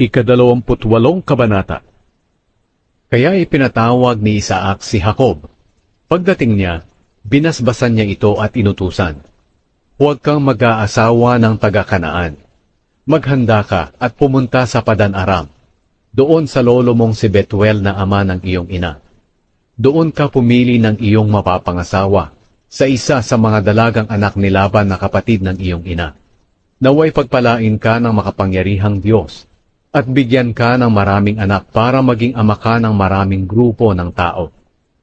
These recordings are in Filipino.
Ika-28 Kabanata. Kaya ipinatawag ni Isaac si Jacob. Pagdating niya, binasbasan niya ito at inutusan, "Huwag kang mag-aasawa ng taga-Kanaan. Maghanda ka at pumunta sa Padan-aram, doon sa lolo mong si Betuel na ama ng iyong ina. Doon ka pumili ng iyong mapapangasawa sa isa sa mga dalagang anak ni Laban na kapatid ng iyong ina. Naway pagpalain ka ng makapangyarihang Diyos, at bigyan ka ng maraming anak para maging ama ka ng maraming grupo ng tao.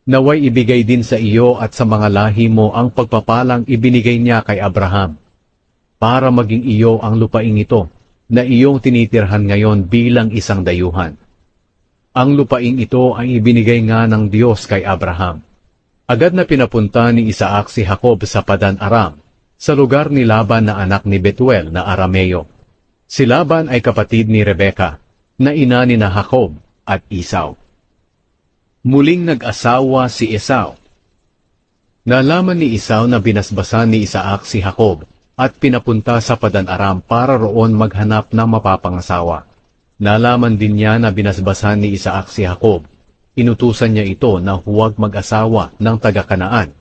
Naway ibigay din sa iyo at sa mga lahi mo ang pagpapalang ibinigay niya kay Abraham, para maging iyo ang lupaing ito na iyong tinitirhan ngayon bilang isang dayuhan. Ang lupaing ito ay ibinigay nga ng Diyos kay Abraham." Agad na pinapunta ni Isaac si Jacob sa Padan-aram, sa lugar ni Laban na anak ni Betuel na Arameo. Si Laban ay kapatid ni Rebeka, na ina ni Jacob at Esau. Muling nag-asawa si Esau. Nalaman ni Esau na binasbasan ni Isaac si Jacob at pinapunta sa Padan-aram para roon maghanap ng mapapangasawa. Nalaman din niya na binasbasan ni Isaac si Jacob. Inutusan niya ito na huwag mag-asawa ng taga-Kanaan.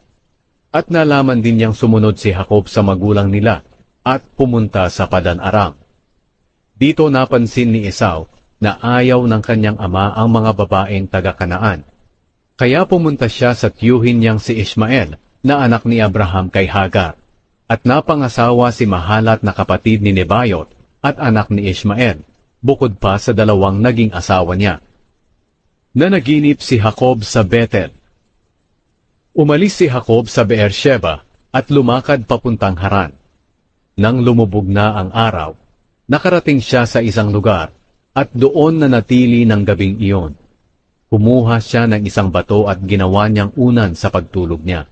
At nalaman din niyang sumunod si Jacob sa magulang nila at pumunta sa Padan-aram. Dito napansin ni Esau na ayaw ng kanyang ama ang mga babaeng taga-Kanaan. Kaya pumunta siya sa tiyuhin niyang si Ishmael na anak ni Abraham kay Hagar, at napangasawa si Mahalat na kapatid ni Nebayot at anak ni Ishmael, bukod pa sa dalawang naging asawa niya. Nanaginip si Jacob sa Bethel. Umalis si Jacob sa Beersheba at lumakad papuntang Haran. Nang lumubog na ang araw, nakarating siya sa isang lugar at doon nanatili ng gabing iyon. Kumuha siya ng isang bato at ginawa niyang unan sa pagtulog niya.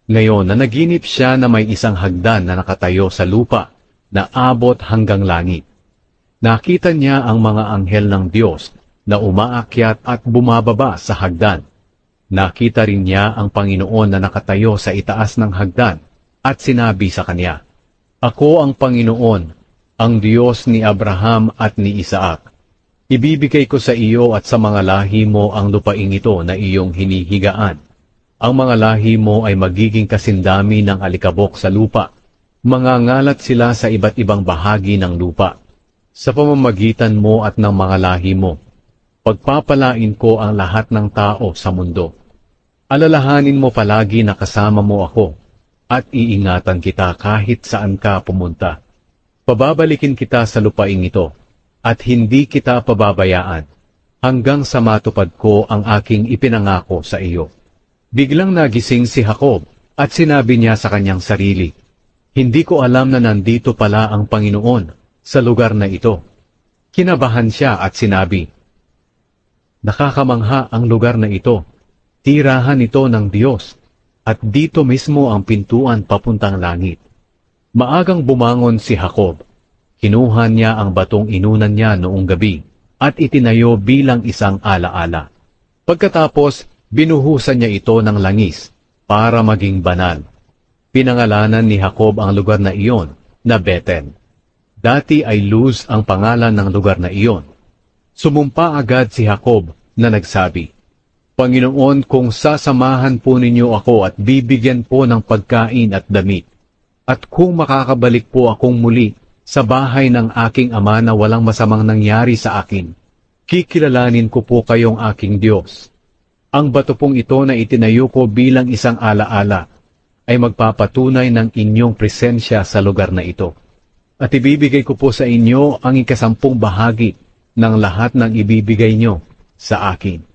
Ngayon nanaginip siya na may isang hagdan na nakatayo sa lupa na abot hanggang langit. Nakita niya ang mga anghel ng Diyos na umaakyat at bumababa sa hagdan. Nakita rin niya ang Panginoon na nakatayo sa itaas ng hagdan at sinabi sa kanya, "Ako ang Panginoon, ang Diyos ni Abraham at ni Isaac. Ibibigay ko sa iyo at sa mga lahi mo ang lupaing ito na iyong hinihigaan. Ang mga lahi mo ay magiging kasindami ng alikabok sa lupa. Mangangalat sila sa iba't ibang bahagi ng lupa. Sa pamamagitan mo at ng mga lahi mo, pagpapalain ko ang lahat ng tao sa mundo. Alalahanin mo palagi na kasama mo ako, at iingatan kita kahit saan ka pumunta. Pababalikin kita sa lupaing ito, at hindi kita pababayaan, hanggang sa matupad ko ang aking ipinangako sa iyo." Biglang nagising si Jacob, at sinabi niya sa kanyang sarili, "Hindi ko alam na nandito pala ang Panginoon sa lugar na ito." Kinabahan siya at sinabi, "Nakakamangha ang lugar na ito, tirahan ito ng Diyos, at dito mismo ang pintuan papuntang langit." Maagang bumangon si Jacob. Kinuha niya ang batong inunan niya noong gabi at itinayo bilang isang alaala. Pagkatapos, binuhusan niya ito ng langis para maging banal. Pinangalanan ni Jacob ang lugar na iyon na Bethel. Dati ay Luz ang pangalan ng lugar na iyon. Sumumpa agad si Jacob na nagsabi, "Panginoon, kung sasamahan po ninyo ako at bibigyan po ng pagkain at damit, at kung makakabalik po akong muli sa bahay ng aking ama na walang masamang nangyari sa akin, kikilalanin ko po kayong aking Diyos. Ang bato pong ito na itinayo ko bilang isang alaala ay magpapatunay ng inyong presensya sa lugar na ito. At ibibigay ko po sa inyo ang 10% bahagi ng lahat ng ibibigay nyo sa akin."